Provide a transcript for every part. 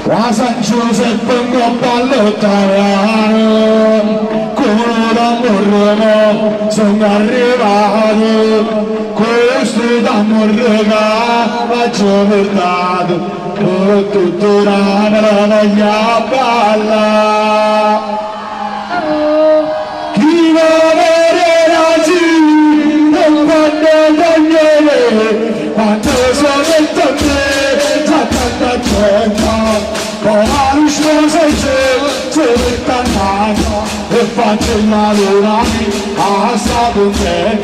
a San Giuseppe un cappello italiano, con l'amore sono arrivato, questo d'amore che ci ho portato, per tutto l'anno voglio ballare. Chi va a vedere sì, non quando togliere, quando sono detto te, tanta gente, con la risposta c'è tornata, e faccio una luna a sapere,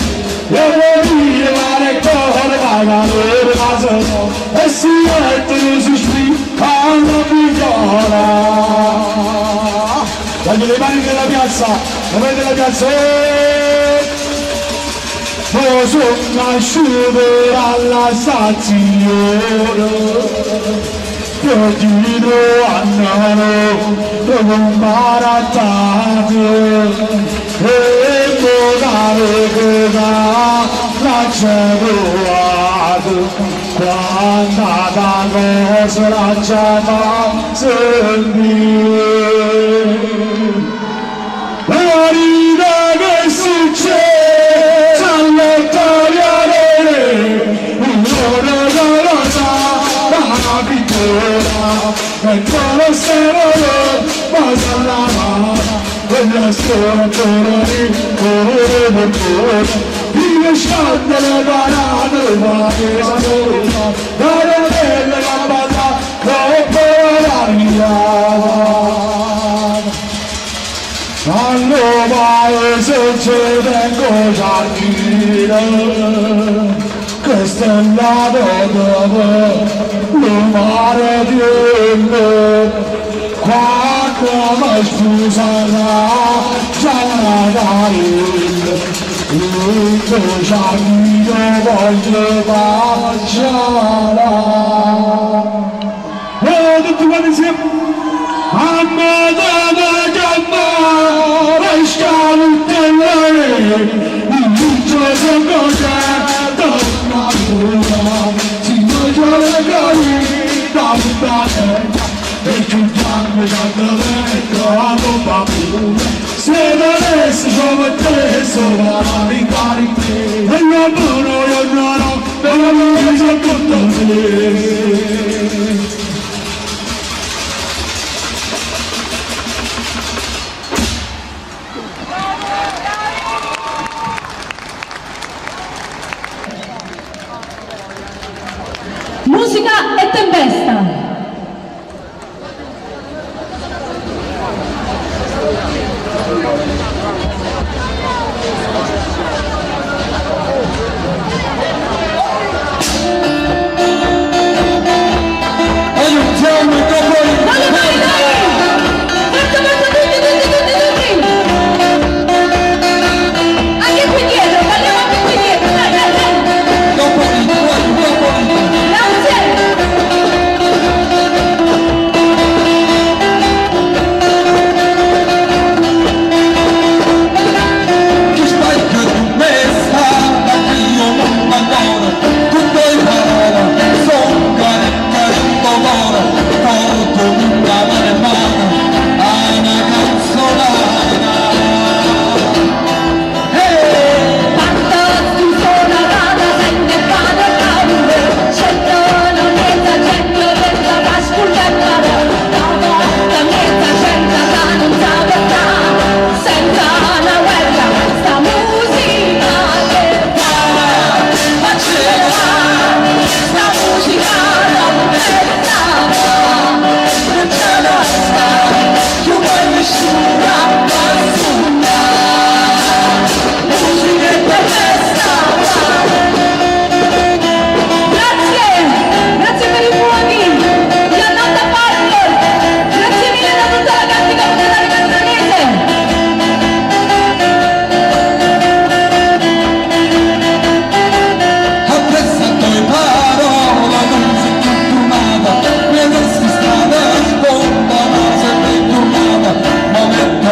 e lo dire ma ne corre, ma la luna sono, e si mette su spinta alla figliola. Voglio le mani della piazza, le mani della piazza, sono nasciuto alla stazione, perdido annano, dopo un barattato, e votare cosa la c'è provato, quando da cosa la c'è fa sentire. Che succede all'italiane, un'ora da rosa, la pittura, e quello serone, passa la mano, e la storia lì, io scende le banane, ma che sapore, dalle belle gambata, dopo la via. Allora se ci vengo giardino, che stellato dopo il mare di me, quando mi sposerà già Natale, il tuo giardino voglio baciare. E tutti quanti insieme, e chiudiamo se dovessi come te sono la ricariche e non buono io no per la mia sono tutto te. Musica e tempesta. Momento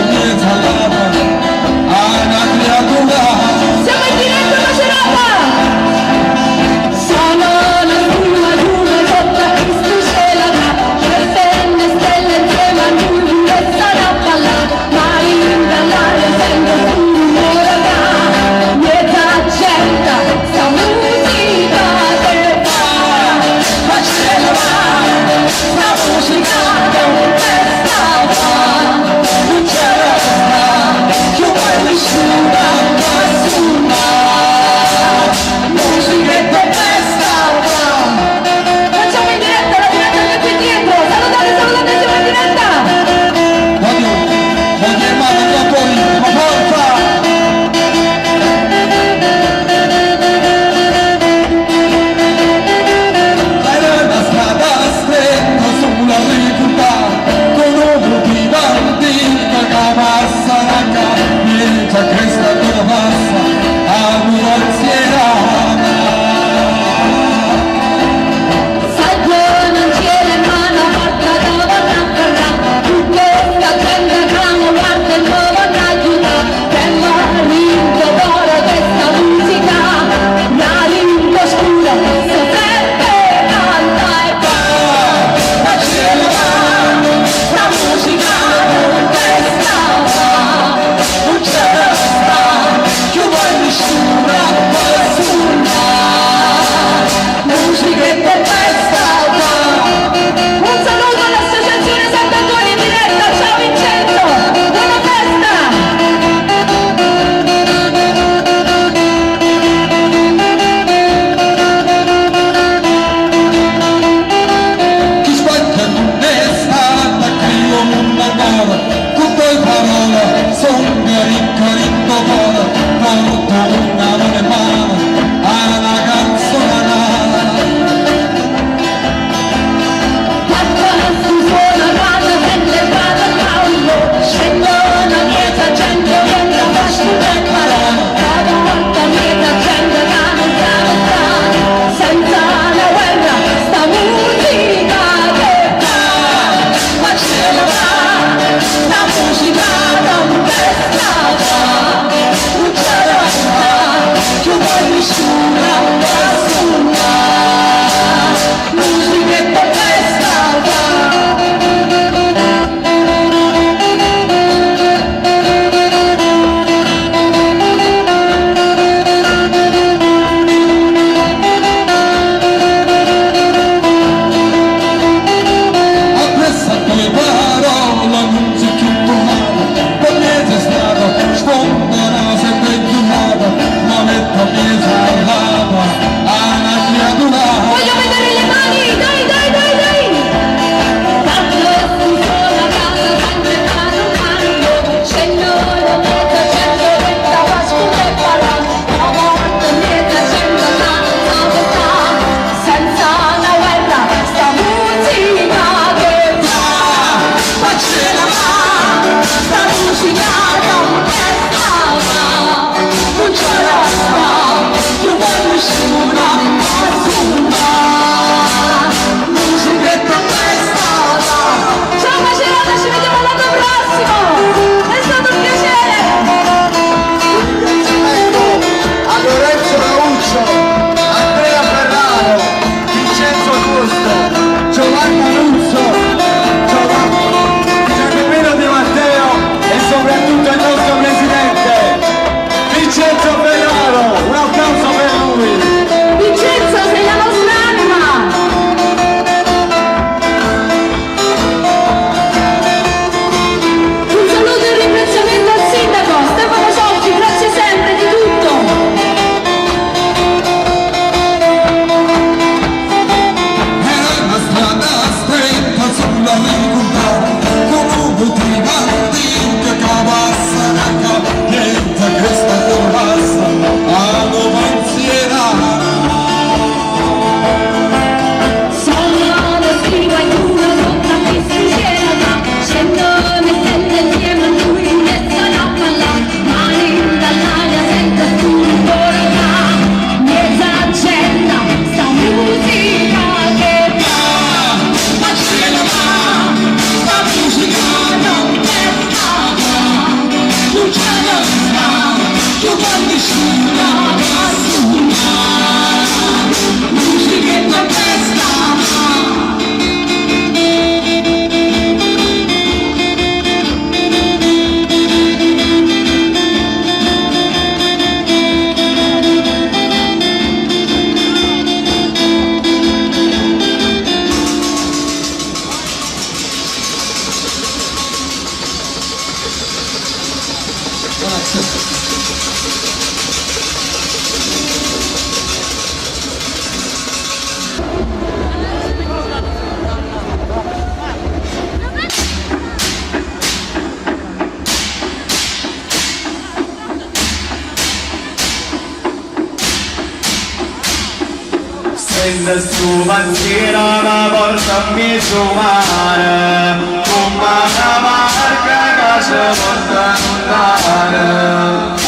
Prende su mattina la porta a mi trovare, come una barca che ci porta a andare.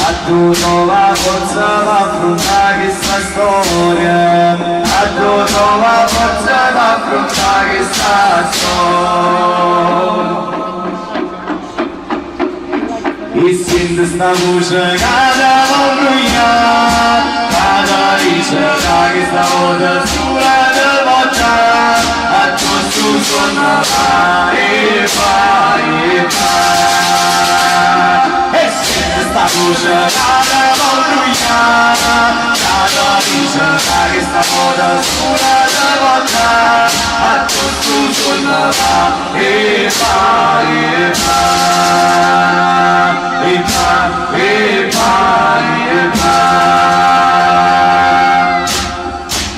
Ha tutto la forza per affrontare questa storia, ha tutto la forza per affrontare questa storia. E sente sta voce che devo bruciare, che sta volta sulla del volta, a tu suona e fa, e sente sta voce che devo bruciare, che sta volta sulla del volta, a tu suona e fa,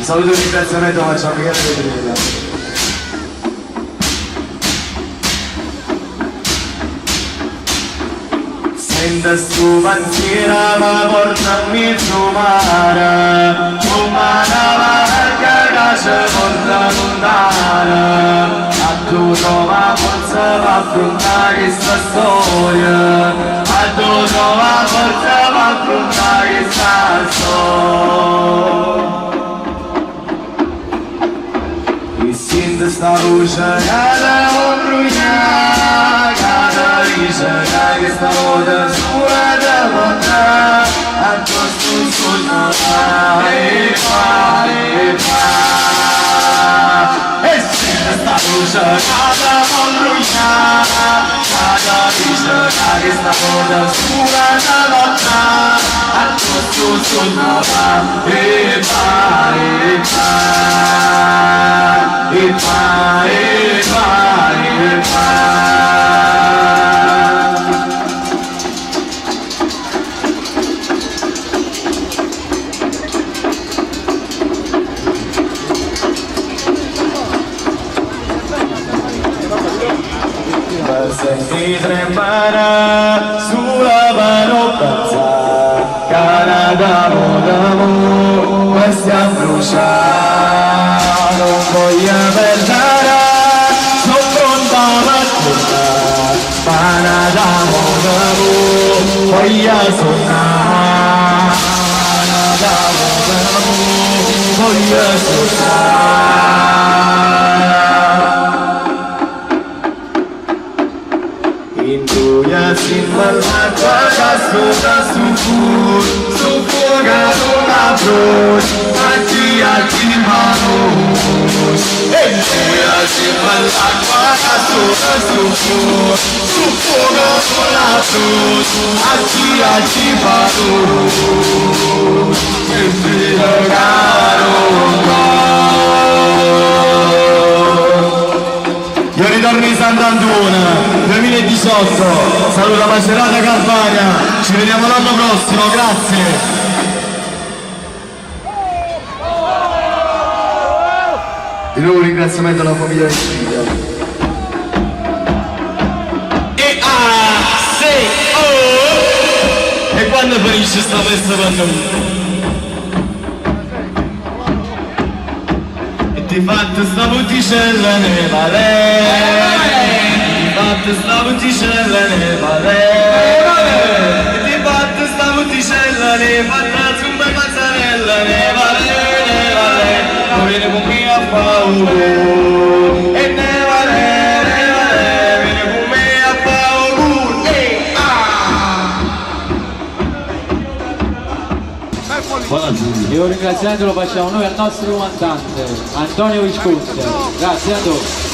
saluto e ringraziamento faccio a Michele Pedrella. sento sto pensiero ma portami a mare, che ci porta lontana, a tu trova forza per affrontare questa storia, a tu trova forza per affrontare questa storia. E sento sta voce che devo bruciare, che dice che questa volta sola devo andare, a questo sogno e e sento sta voce che devo bruciare, che dice che questa volta sola devo andare, a questo sogno e senti tremare sulla panopazza, cara d'amore, stiamo bruciando, non voglio perdere, sono pronta a battere, pana d'amore, voglio suonare, pana d'amore, voglio suonare. Intuia simma l'acqua che sopra su fuoco una croce, a chi manos. Intuia simma l'acqua che sopra su fuoco una croce, a chi manos. Il figlio caro io ritorno di Sant'Antona 2018, saluta Macerata Campania, ci vediamo l'anno prossimo, grazie. Di nuovo un ringraziamento alla famiglia di Sicilia. E quando finisce sta festa per noi? Ti fatto sta botticella ne vale, ti fatto sta botticella ne vale, ti fatto sta botticella ne fatta zumba e mozzarella ne vale, non viene con me a paura, e ne vale, viene con me a paura, Buonasera. E un ringraziamento lo facciamo noi al nostro comandante Antonio Visconti. Grazie a tutti.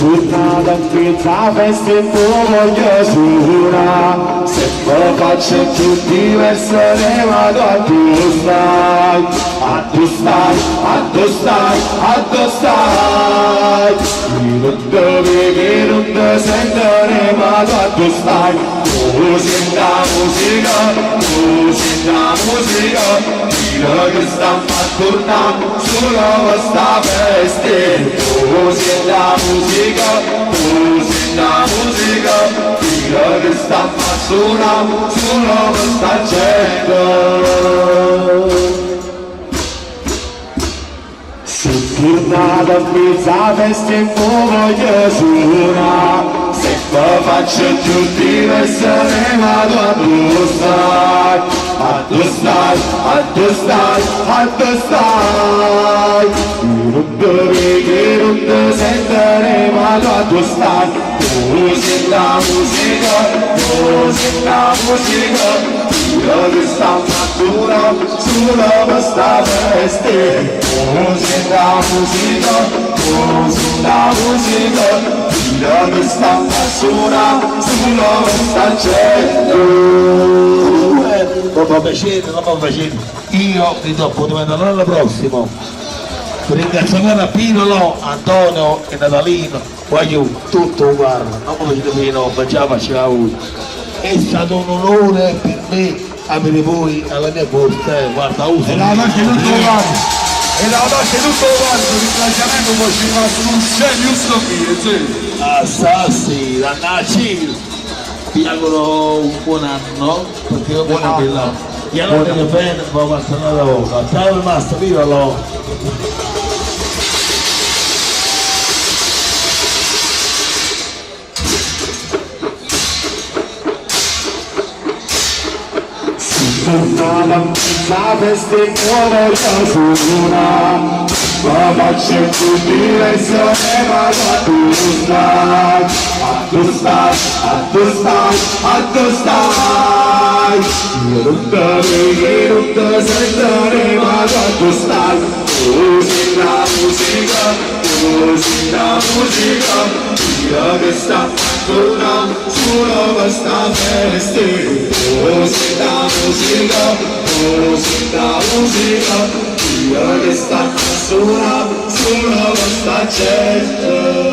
tornata in pizza festa e tu voglio suona. Se lo faccio più diverso ne vado a tu stai. A tu stai, a tu stai, a tu stai. Io non ti vedi, non ti sento, ne vado a tu stai. Tu senti la musica, tu senti la musica. Io che sta a tornare sulla vostra festa. Tu senti la musica, tu senti la musica. Io che sta a suonare sulla vostra gente. Si tornata a pizza festa e voglio suonare. Se lo faccio più diverso ne vado a tu stai. A tu stai, a tu stai, a tu stai. Io non ti vedi, non ti sento, ne vado a tu stai. Tu senti la musica, tu senti la musica. Io che sta fattura sulla vostra festa. Tu senti la musica, tu senti la musica. Io che sta fattura sulla vostra gente. Non va piacere, non va piacere. Io vi do appuntamento l'anno prossimo. Ringraziamo a Pinolo, Antonio e Natalino, voglio tutto uguale, non mi facete fino, facciamo ciao. È stato un onore per me avere voi alla mia corte, guarda, uso. E la notte tutto uguale. E la notte tutto uguale, il ringraziamento poi ci rimasto un giusto qui, sì. Assassi, dannaci. Vi auguro un buon anno, perché io vengo qui là. E allora che bene, poi passare la volta. Ciao rimasto, vivalo! Tornata in pizza festa e voglio suonare. Ma faccio più diverso ne vado a tu stai. A tu stai, a tu stai, a tu stai. Io non ti vedi, non ti sento, ne vado a tu stai. Tu senti la musica, tu senti la musica. Io che sta tornando sulla vostra festa. Tu senti la musica, tu senti la musica. Io che sta sulla vostra gente.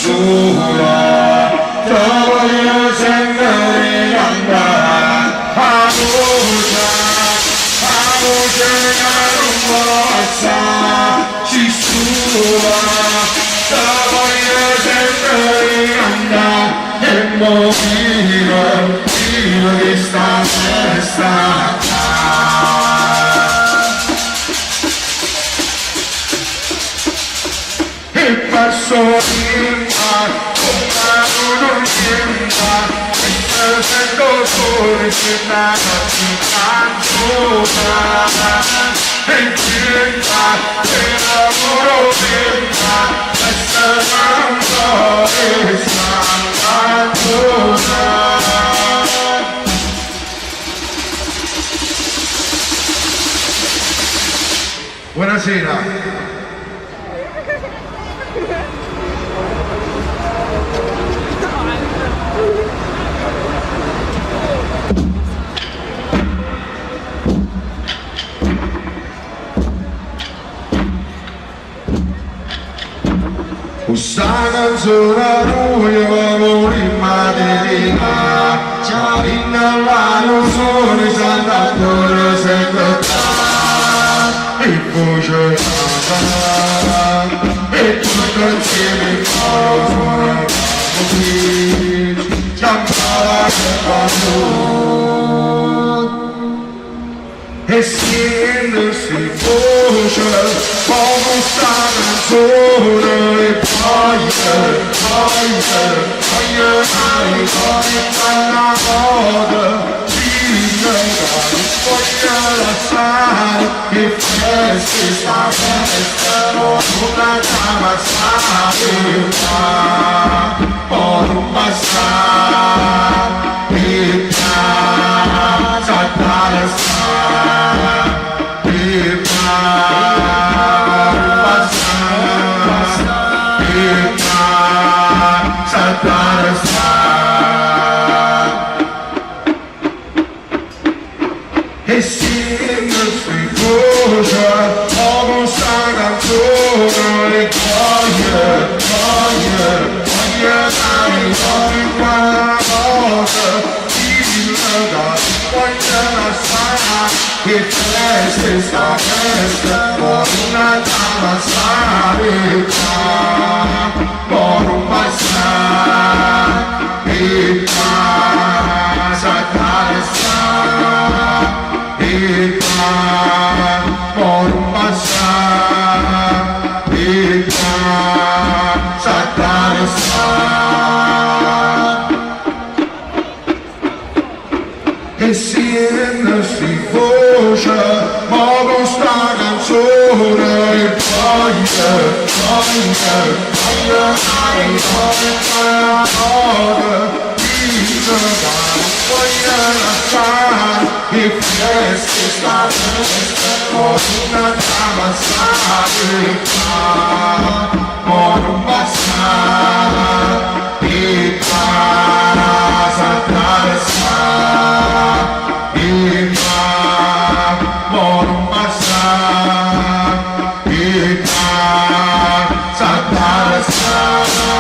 수라 떠버려 생각이 난다 아무데나 rumorsa 지수라 떠버려 생각이 난다 내 몸이로 이렇게 sta e passo in mar come un cinta e sento solo cinta non canzona e cinta e lavoro cinta e sarà e canzona. Buonasera. Questa canzone noi amore madrina già innalano sole santa pure sempre e voce e tutto insieme cosa qui chiamava e si voce come sta canzone e poi una volta voglio lasciare che freschi sta festa una cama salita por un passare e piazza attraversare e passare e piazza attraversare e siendo sui voce come sta canzone e voglio dare ogni quella volta voglio lasciare che feste sta festa con una dama salita con un passare e casa attraversare e por un passare e casa attraversare e siendo si voce ma con sta canzone e voglio dare quella notte voglio lasciare che freschi sta festa con una cama salita con un passare e casa attraversare e con un passare e casa attraversare.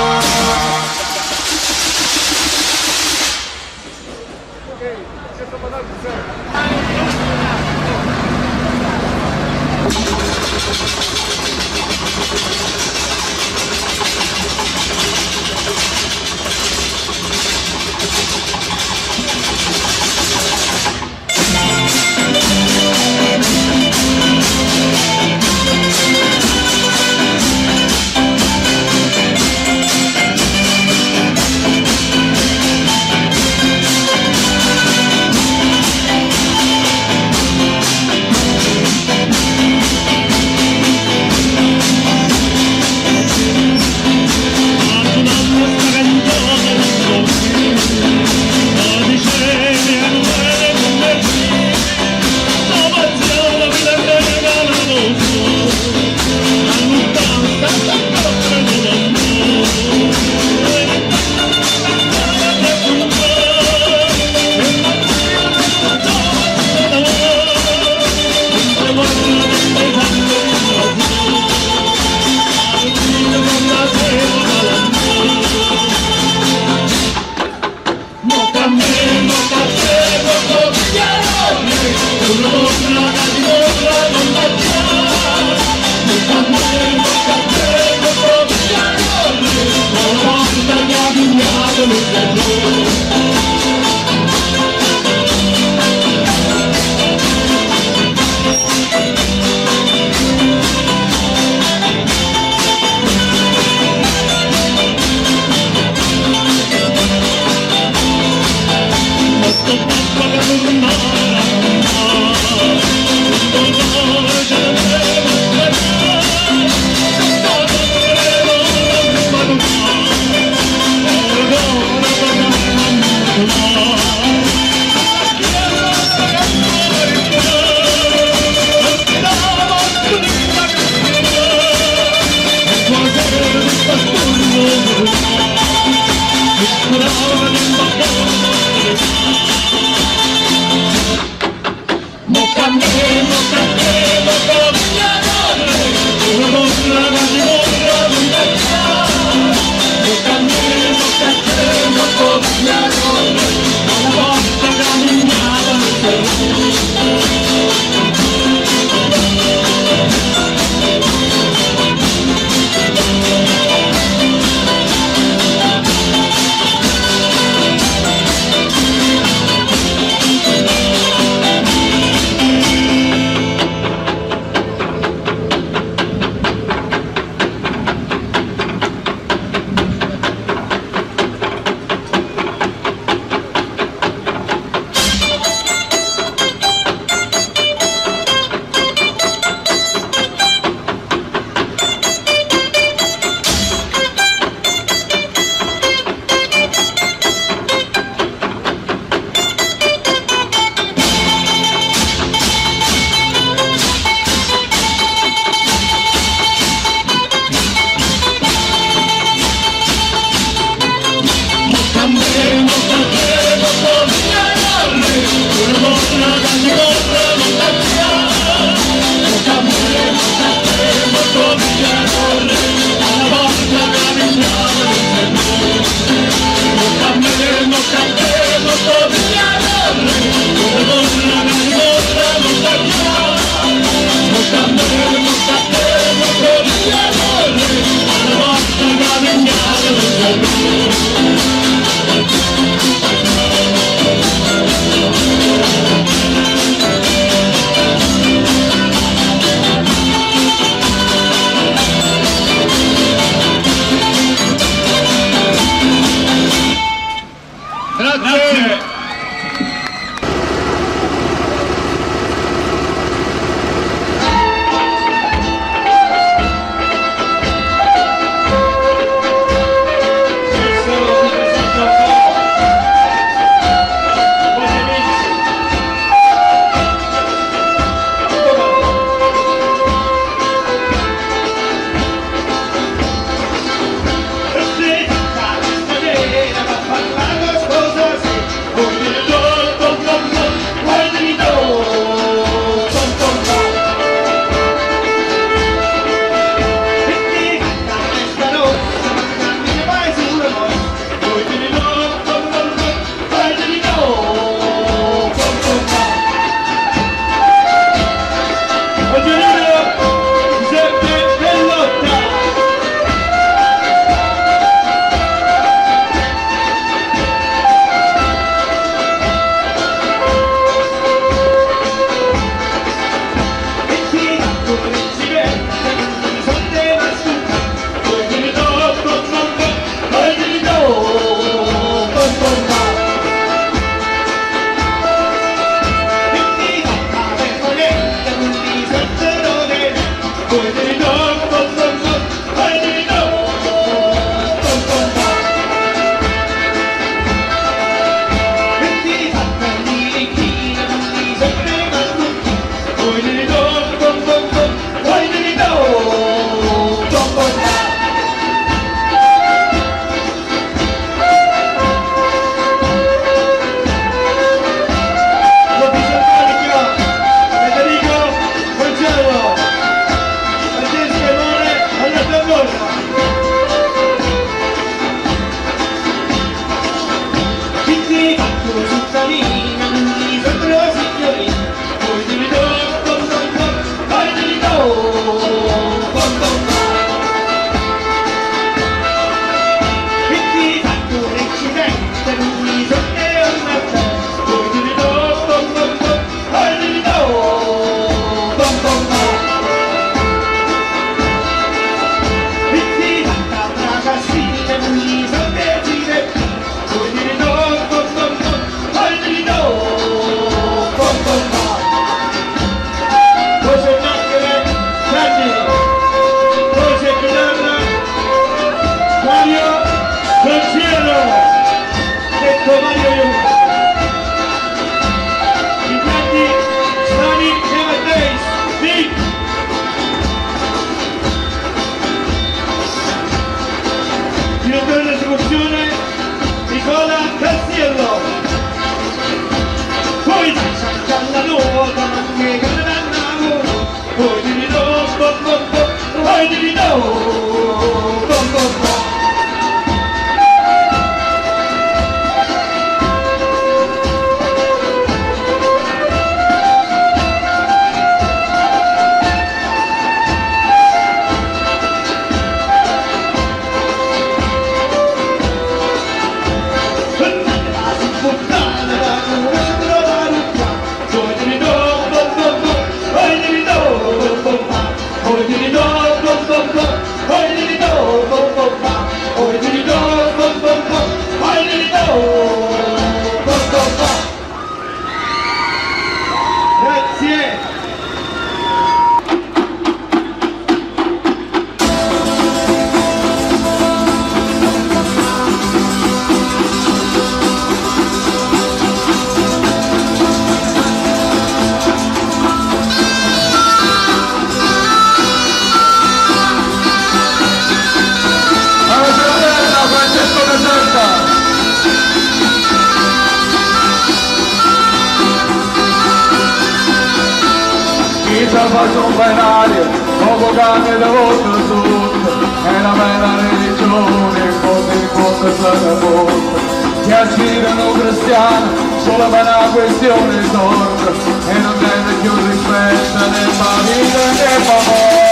bomba in aria, poco cambia da volta a sotto, è una bella religione, in fondo se ne porta, che aspirano cristiani, solo per una questione di sorte, e non deve più rispetto né famiglia né amore.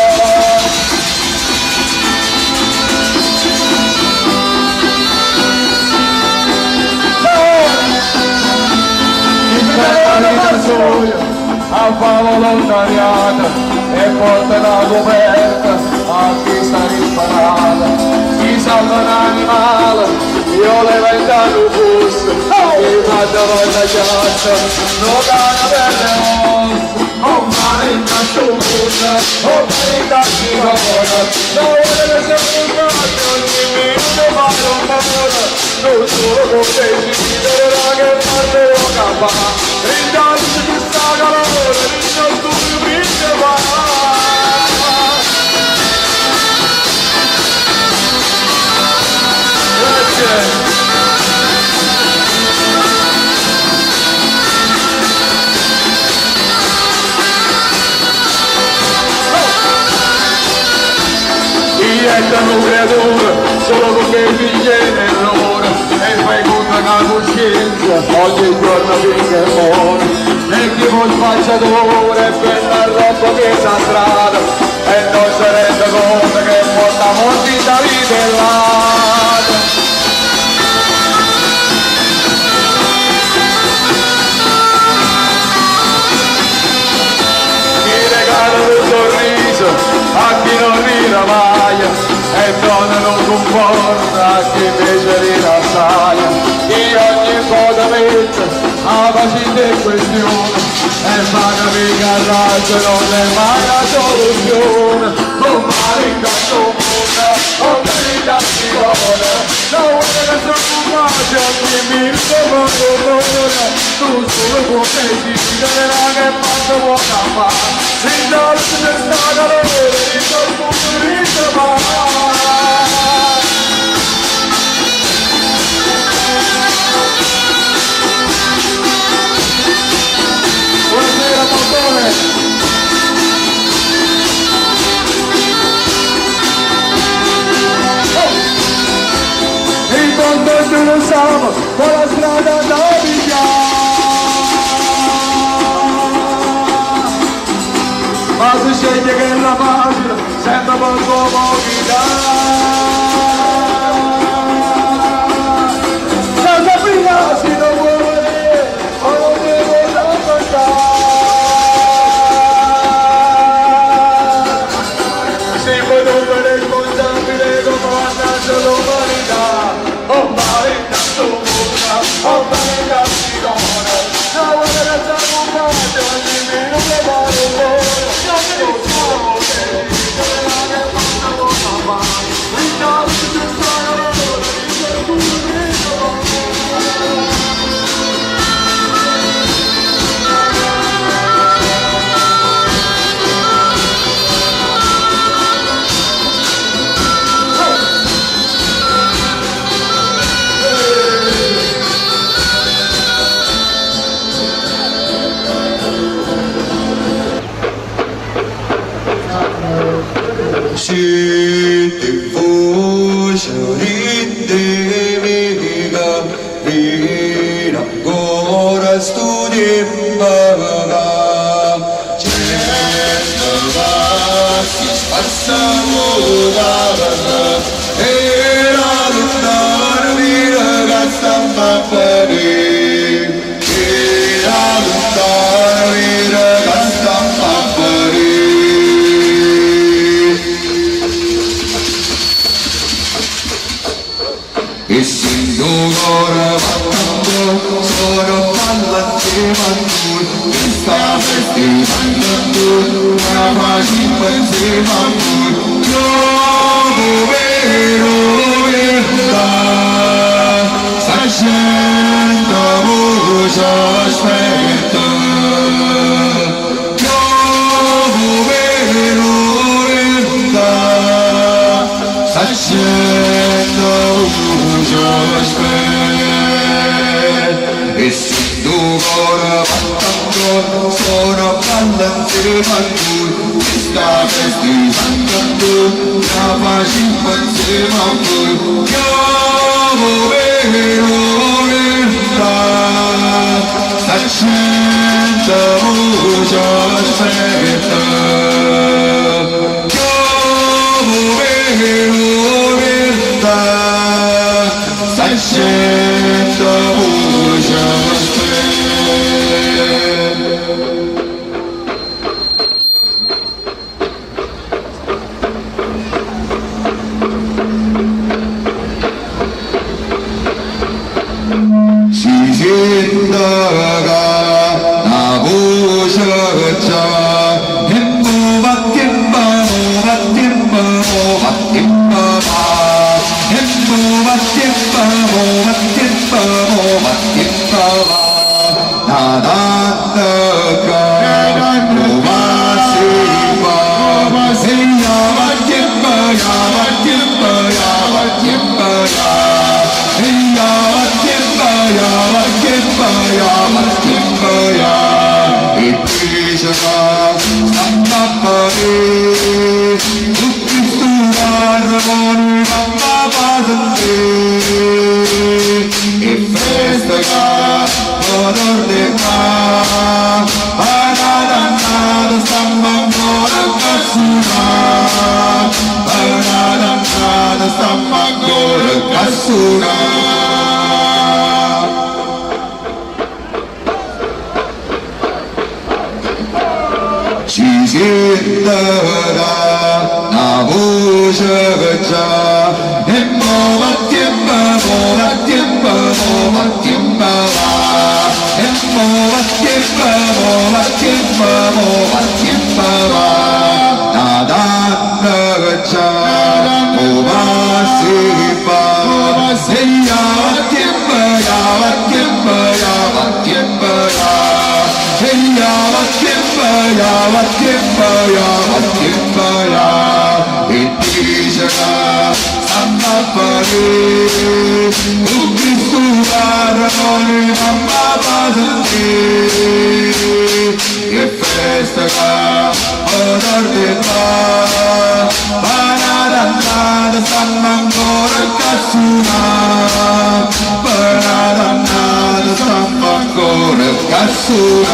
A fa volontariata e porta la coperta a chi sta disparata, chi salva un animale, io le vendo un bus, chi fa da volta chiassa, non gana per le mosse, oh marinda sciuta, oh marinda sciuta, non vuole che sia un raggio, ogni minuto vale un favore, non solo con te ci chiederà che parte lo capa, rindanzi di sta calore, rindanzi tu mi va. Grazie. Diventano creature solo perché figli nell'ora e fai conto una coscienza ogni giorno finché muore e chi vuol spacciatore per la roba che sta strada e non si rende conto che porta molti da vitellata. Chi regala un sorriso a chi non mai e donna non comporta a chi invece rilassaglia chi ogni cosa mette a facile questione e fa capire che al raggio non è mai la soluzione con male in questo mondo con verità si vuole non vuole che sono un bacio ogni minuto quando torna tu solo puoi decidere che quando può campare rindarsi per sta calore buonasera Montone. Il conto non siamo con la strada da ma si sceglie che la pagina sembra poco pochità. Senza prima si non vuole o non devo raccontare. Si può dunque responsabile comandante l'umanità. Oh marità sopra, oh marità sidona. La vuole lasciare un bacio ogni minuto vale un po'. Siete voce rinde mica fino ancora studiava certo si spassano la era lontano mi ragazza m'appare era lontano mi ragazza m'appare. Essendo ora parlando, sono parlando, sta festivando, una magica insieme a noi, nuovo vero verità, sta scendo voce aspetta, nuovo vero verità, sta scendo voce aspetta. essendo ora battando sono ballante mandur questa festa cantando la facciamo insieme a voi chiamo vero verità accenda voce aspetta chiamo vero verità accenda voce aspetta 시신다가 나보셨자 햄보 맡김바 모 맡김바 모 맡김바바 햄보 맡김바 모 맡김바 모 맡김바바 나단다가 모마시바 세야 맡김바야 맡김바야 맡김바야 세야 맡김바야 이티셔가 삼바파리 웃기수가 저번을 만나봤는데 이 페스타가 어떨때가 바라단나도 쌈만 걸어갔으나 바라단나도 쌈만 걸어갔으나 시신다가 나보셔자 햄모 맡김바 모 맡김바 모 맡김바바 햄모 맡김바 모 맡김바 모 맡김바바 나단다가자 모마시바 세야 맡김바야 맡김바야 맡김바야 세야 맡김바야 맡김바야 맡김바야 이티셔가 삼바파리 웃기수가 너를 만나봤는데 이 페스타가 어떨때가 바라단나도 쌈만 걸어갔으나 바라단나도 쌈만 걸어갔으나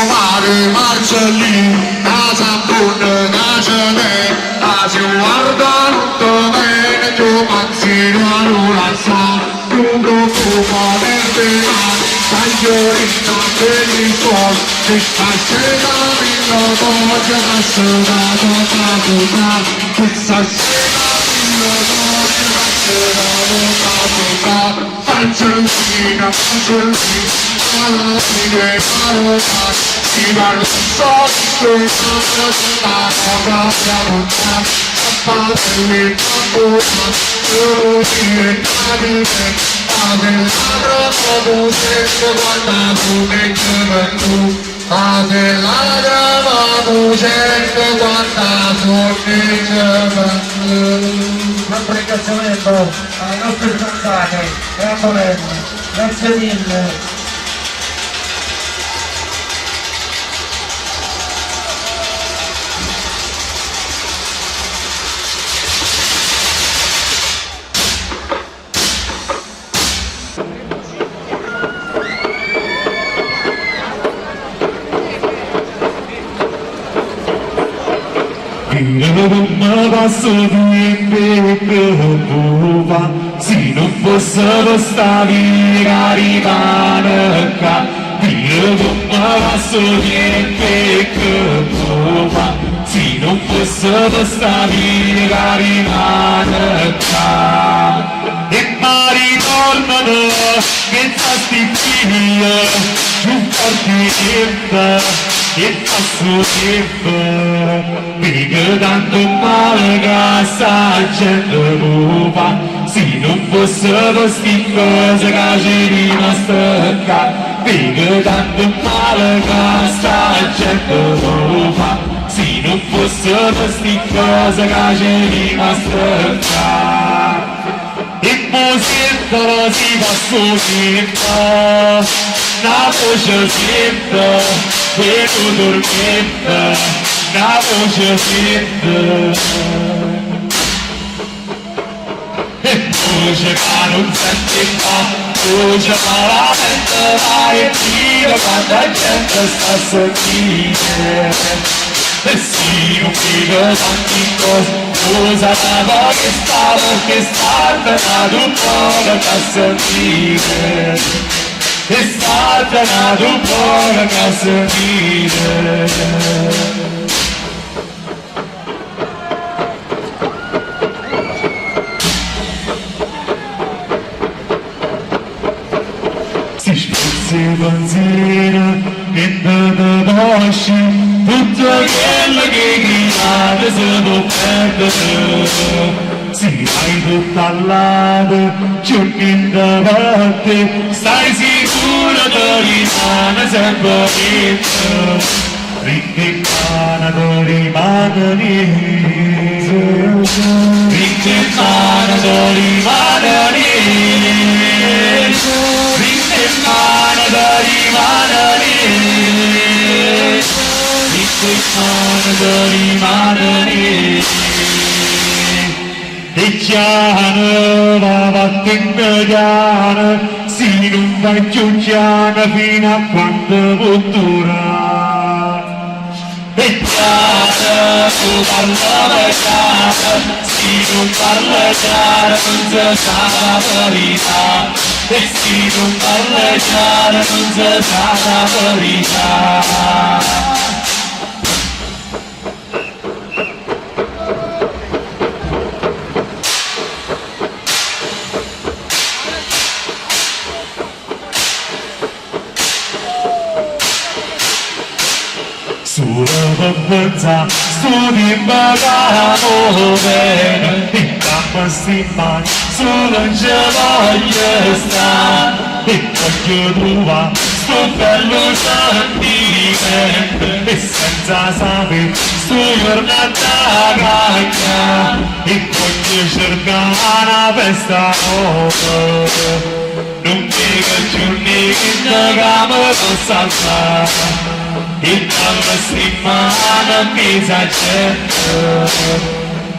Mare Marcellini, casa buona, casa me, casa guarda tutto bene, tu mazzino allora sa, lungo come nel denaro, tagliolino per il suolo, che stasera mi lo voglio, ma sono da puttana, che stasera mi lo voglio, ma sono da puttana, Marcellina, Marcellina, alla fine parola, si va lo so che la cosa lontana a fare il campo solo diventare a dell'altra musetta guardato che gioventù a dell'altra musetta guardato che gioventù. Un ringraziamento alle nostre fidanzate e a Antonelli, grazie mille. Ma passo di preoccupa, se non fosse per sta vita rimane qua. Dio come passo di preoccupa, se non fosse per sta vita rimane qua. E mi ritornano che sta sticchia, giù forte e passo tempo, perché tanto male che sta gente nuova, se non fosse per sti cose che ci rimaste qua, perché tanto male che sta gente nuova, se non fosse per sti cose che ci rimaste qua. E poi sento si fa sotto, la voce sento, e tu dormita, la voce sento. E voce che non senti fa, voce malamente va e tira quando la gente sta a sentire. E sì, non dico tanti cose, usa la voce che sta tornando un po' da sentire. E sta tornando un po' da sentire. Si spezza benzina, che da strade se può perdere, si hai tutto al lato, giorni davanti, stai sicuro che rimane sempre dentro. Rinchippana che rimane lì, rinchippana che rimane lì, rinchippana che rimane lì, rinchippana che rimane lì. E chiano va battendo si non va più chiano fino a quando potterà. E chiaro, tu parla chiaro, si non parla chiaro non si sa la verità. E si non parla chiaro non si sa la verità. Sulla conferenza studi pagano bene, e campo stima solo in ce voglio stare, e voglio trovare sto bello sentimento, e senza sapere sto giornata cagna, e voglio cercare una festa nuova, non dico giorni che mi possa alzare. E dalla settimana mi s'accetta,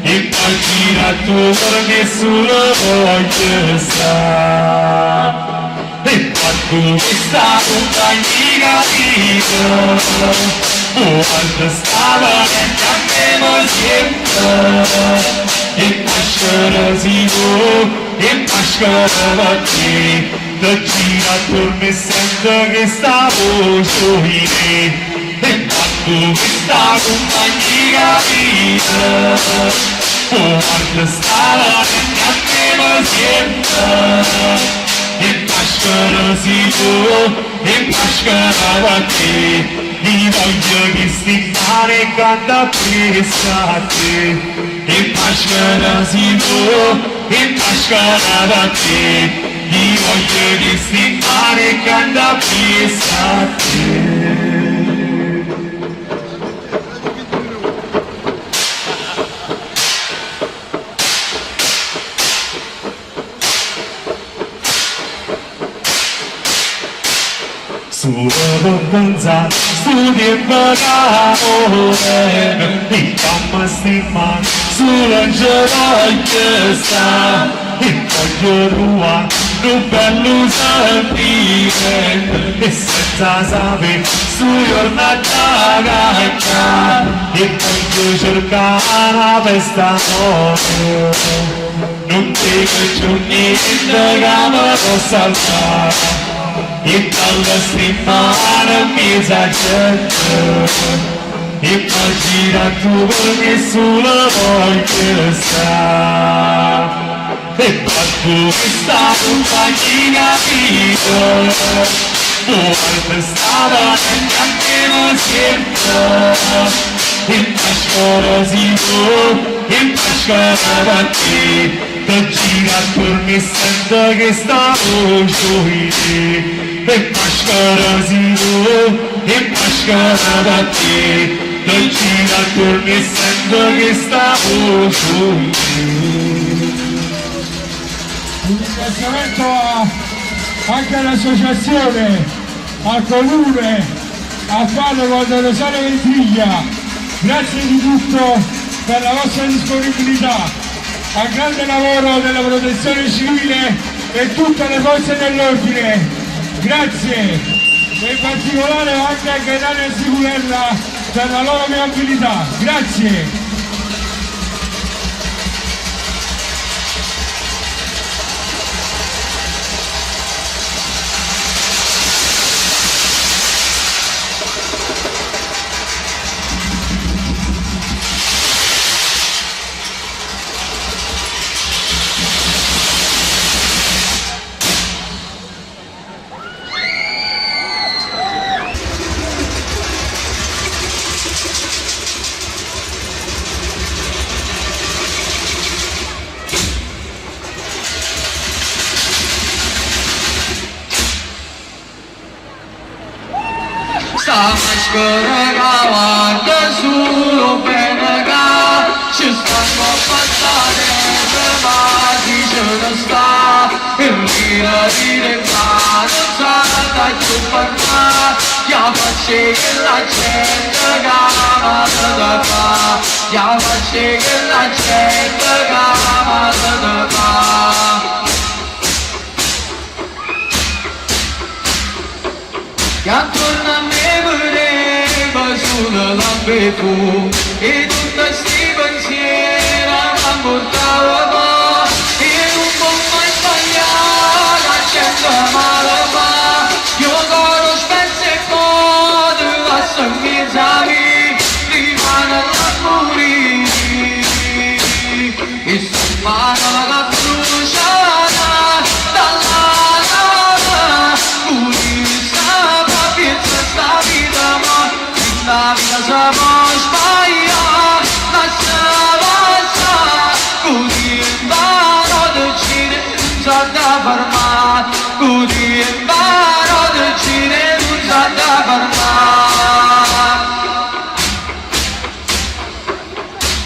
e poi gira attorno nessuno voglio stare. E quando questa compagnia capito, quando stava nel sempre, e pascolo si può, e pascolo te, da gira attorno e sento che sta voce in me. E quando questa compagnia capita, quando stava nel sempre, e pascolo si può, e pascolo a te, ti voglio che sti mare canta presso a te, e pascolo si può, e pascolo a te, ti voglio che sti mare canta presso a te. Sulla conferenza studi e pagano bene, e campo stima solo in ce voglio stare, e voglio trovare un bello sentimento, e senza sapere su giornata cagna, e voglio cercare una festa nuova, non dico giorni che mi possa alzare. E dalla settimana mi s'accetta, e poi gira attorno nessuno voglio stare. E quando questa compagnia capito, quando stava nel sempre, e pascolo si può, e pascolo a te, da gira attorno e sento che sta voce in te. E pascolo si può, e pascolo a te, da gira attorno e sento che sta voce in te. Un ringraziamento anche all'associazione, al comune, a Padova quando Rosario Ventriglia, grazie di tutto per la vostra disponibilità, al grande lavoro della protezione civile e tutte le forze dell'ordine, grazie, e in particolare anche a Gaetano e Sicurella per la loro viabilità, grazie. maschera guarda solo bene che ci stanno passare ma si ce ne sta e mira di regalo sarà più parlare ya facce che la gente gama da fa ya facce che la gente gama da fa che attorno a me voleva solo lampe tu e tutti sti pensieri mi portavo e non può mai sbagliare la gente male fa io coro spezzo e code la sanghezzavi rimane la morire e si mano la bruciata dalla la vita siamo sbagliati, lasciamo stare, così imparo ad uccidere, non sa da fermare, così imparo ad uccidere, non sa da fermare.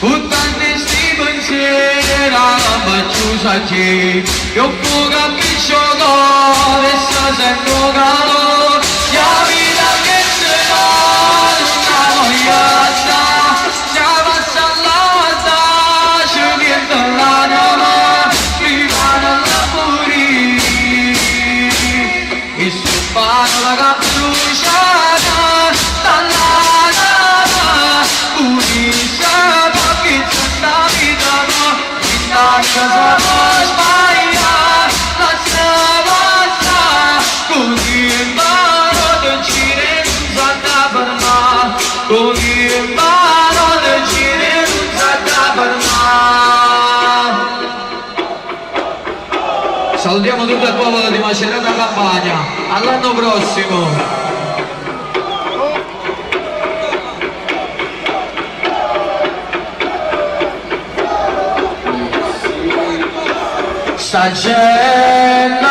Tutti sti pensieri alla baciusa c'è, io può capisco cosa sta sento calore, la vita che se va. La cappucciata dall'anima pulita perché tutta vita ma in casa siamo sbagliati la stava così imparo ad uccidere non sa da fermare così imparo ad uccidere non sa da fermare. Salutiamo tutto il popolo di Macerata Campania, all'anno prossimo! Sta gente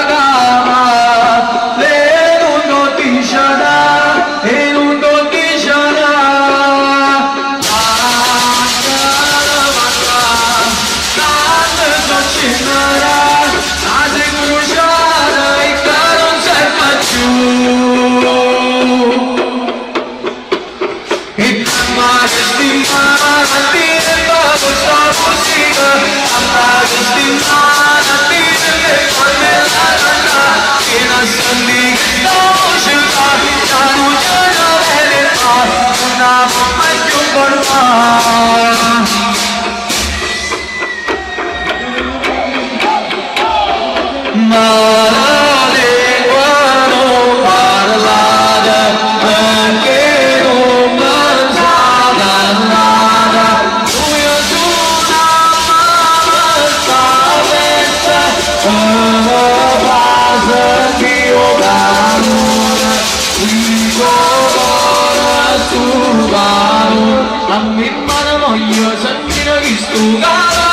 cama, lei non dice nada, e non dice nada. Tante soccinera, la sicurezza e che non serve più. E che stimata, dirla questa musica, che stimata, dirla come la lana, che la senti che non ci fa, non c'è una verità, non può mai più formare. Ma la lingua non parlata, perché non pensata nada. Lui è una malata vesta, una base che io canone, dico ora su caro, a me mano voglio sentire che sto caro.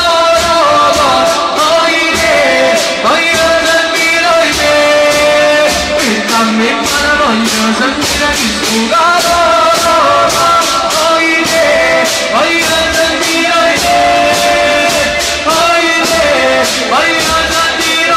Voglio sentire chi sfugano, oide, voglio sentire oide, oide, voglio sentire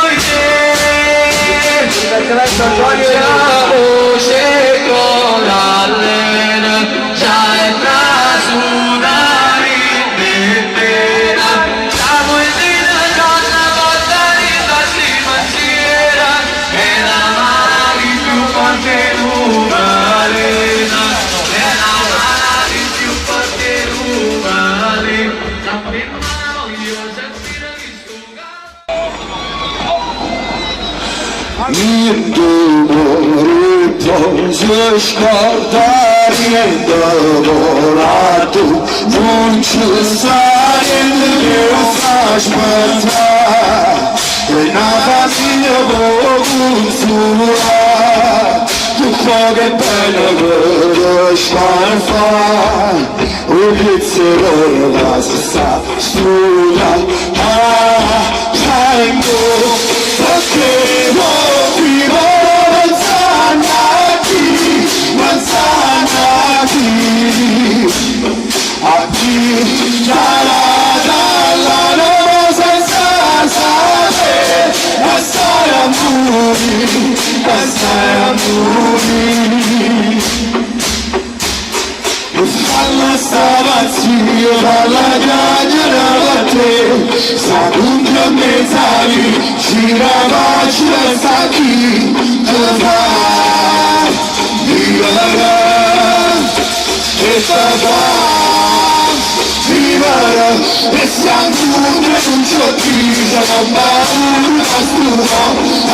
oide. La voce con l'allena, già è trasuda ripeterà, la poesia già una volta di tassi pensiera, e la mano più forte l'umalena, e la mano più forte l'umalena, la prima voglio sentire chi Niente riposo scordare lavorato, non ci sai il mio aspettare, e una famiglia buona, tu poche belle per sparfare, un pizzero la sta studiando, tengo, perché non vivo, non sa Passai amori Falla stamattina, falla chiacchiera con te Sta con te a mezz'ali, gira facile sta chi te fa vivere E te fa vivere E siamo tutti non c'ho chiuso, non paura stufa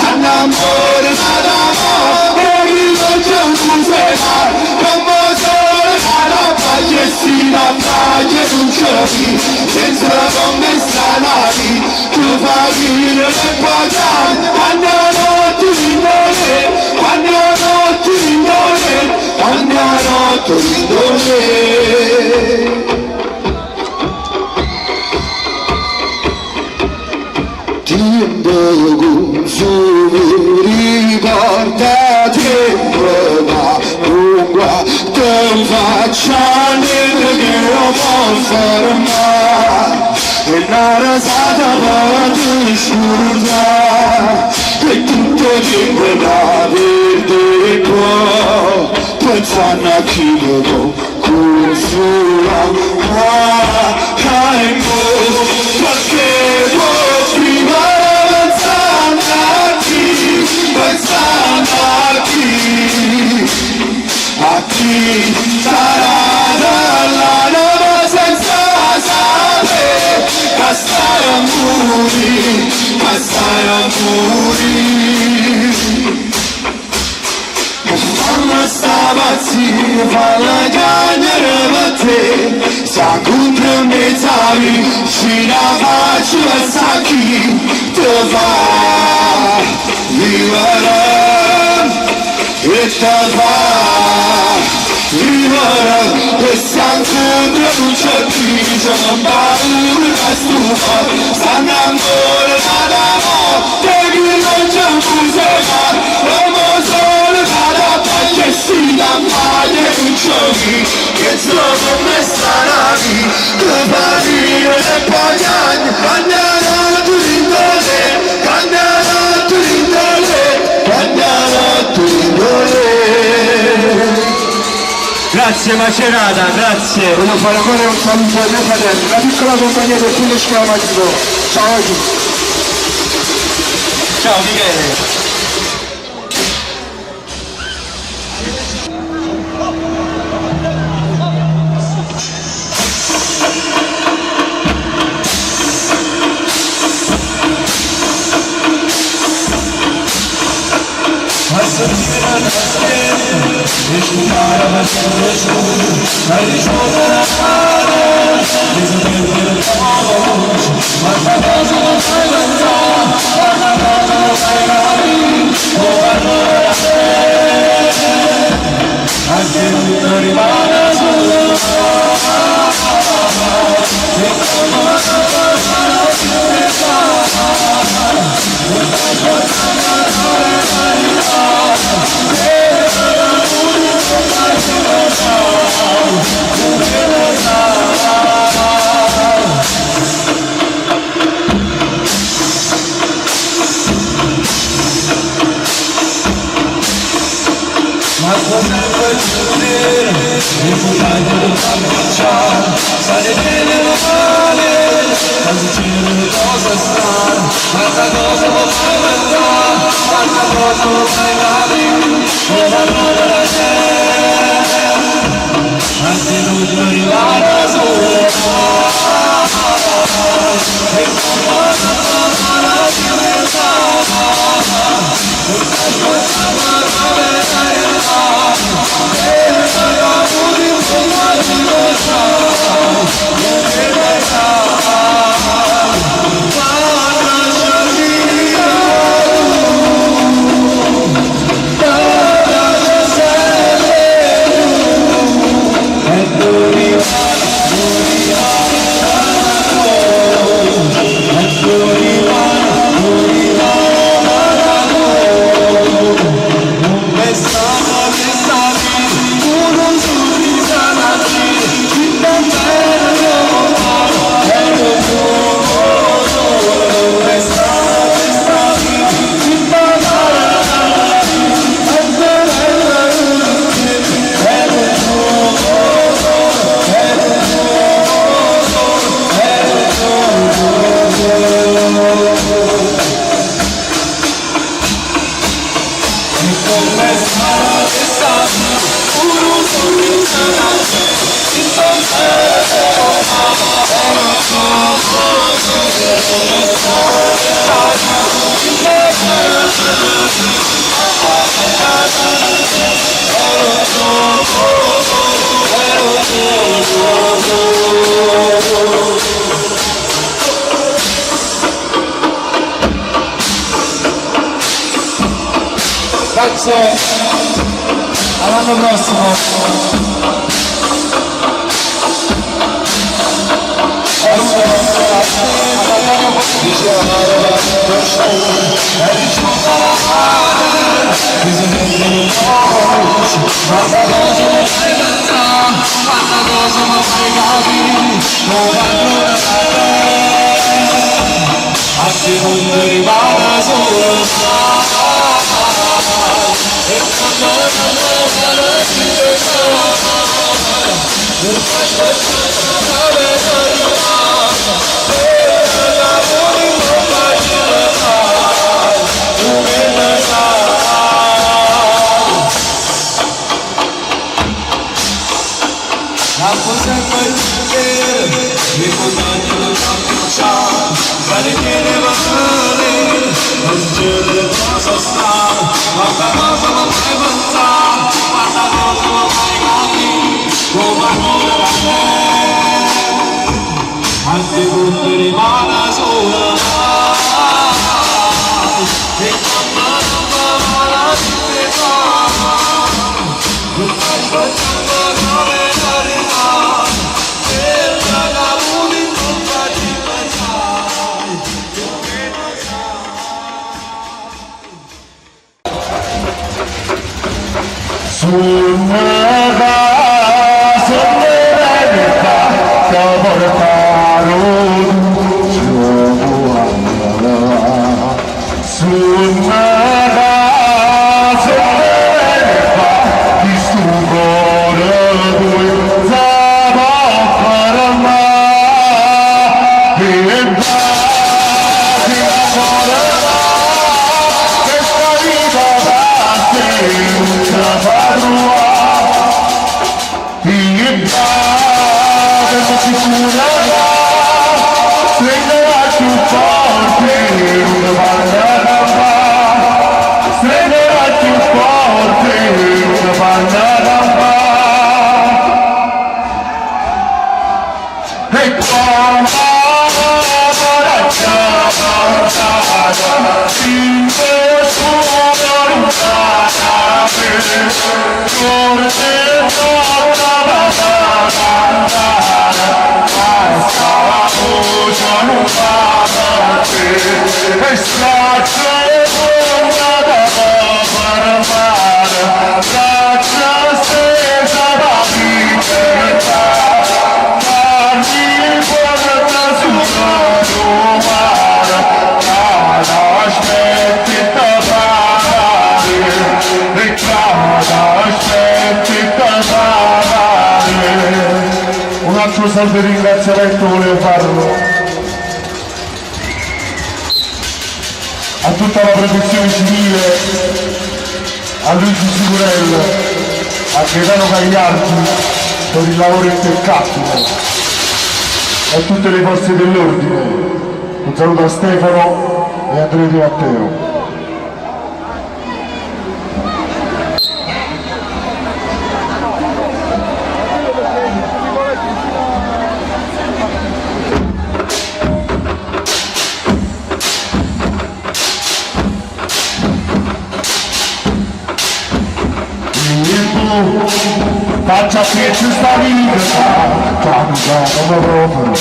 Annamore d'amore, e chi non c'è un cusena Come sole alla pace si la pace non c'è chi Senza commessa navi, tu fai vivere e poi quando notte di noi, quando notte di noi, quando notte di noi Tempo consumo ricorda tempo ma lunga te faccia niente che lo possa fermare e la rasata parte sciurda e tutto tempo da verde qua pensando a chi lo consola perché a chi sarà dalla nuova senza sapere passare a muri Falla stamattina, falla chiacchiera per te Sta con te mezzavi, ci la faccio e sa chi te fa vivere E te fa vivere E siamo sempre non c'è chi non paura stufa Stanno ancora d'amore E chi non c'è un cusena L'uomo solo da pace si da male un giochi Che sono messa navi Che fa dire e poi Cagnano tu rindole Cagnano tu rindole Cagnano tu rindole Grazie Macerata, grazie. Voglio fare ancora un saluto ai miei fratelli, la piccola compagnia del Pullo Scuola Magico. Ciao a tutti. Ciao Michele. Grazie, all'anno prossimo. A seconda rimane solo anche tutte rimane sola e quando non va la città non fai facciamo come carità e la lavori non facci pensare che non sai sul nada un altro salve ringraziamento volevo farlo a tutta la protezione civile, a Luigi Sicurello, a Gaetano Gagliardi per il lavoro impeccabile e a tutte le forze dell'ordine. Un saluto a Stefano e a Andrea Di Matteo. Faccia che ci sta vita, come proprio,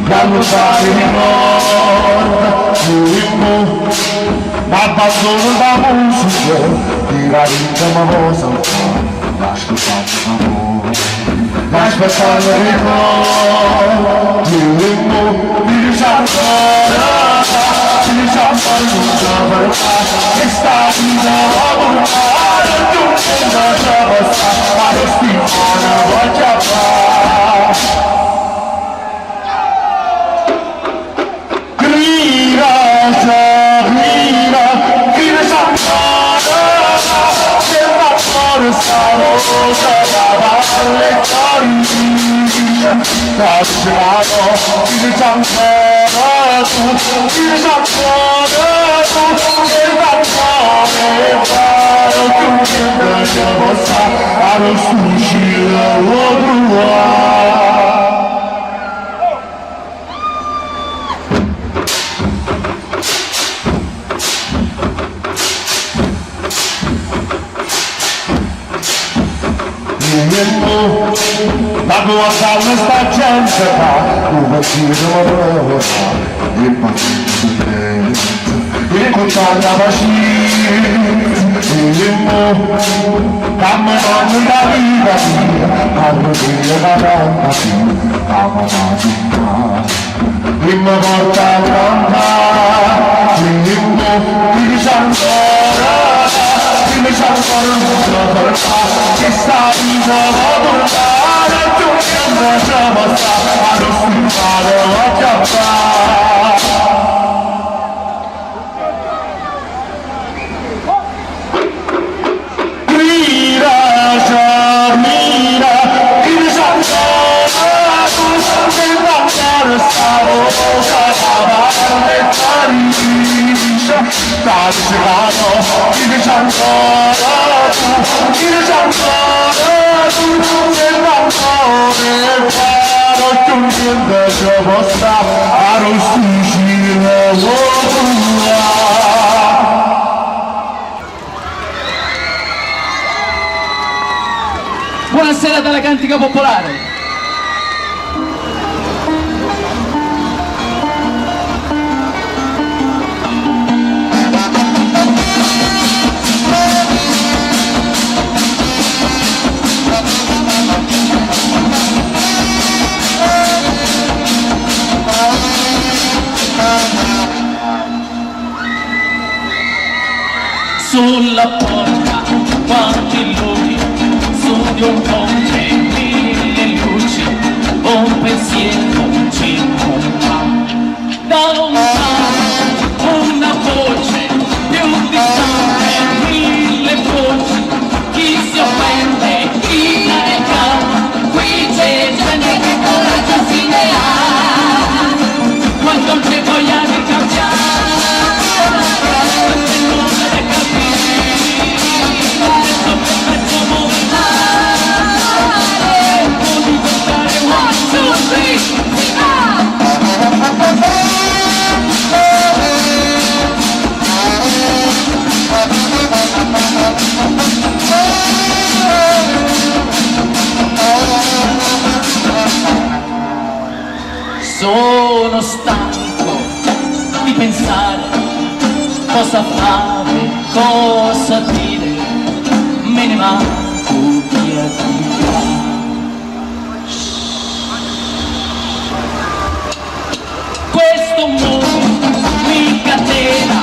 l'allontare di noi, ma abbandono la musica, di la vita ma cosa, lascio fare l'amore, lascio passare il ricordo, mi diciamo ancora, ci diciamo ancora, che sta vita amore, come sta gente fa, un bacino ora, il pazienza, il contatto la pazienza, il mo, camminando da vita mia, a rodire la donna mia, a mamma il mo porta a campare, il mo, mi dice ancora, che sta vivo a portare tu che non c'è basta a non stare a chiappare mira, il sangue tu che non stavo cagare e farisce sta dicendo il sangue Buonasera dalla Cantica Popolare. Sulla porta quanti luci, su di un ponte mille luci, un pensiero circonda. Da lontano una voce più distante, mille voci, chi si offende, chi è calmo, qui c'è gente che coraggio si ne ha, quando c'è voglia di cambiare. Sono stanco di pensare cosa fare, cosa dire, me ne manco via di qua. Questo mondo mi catena,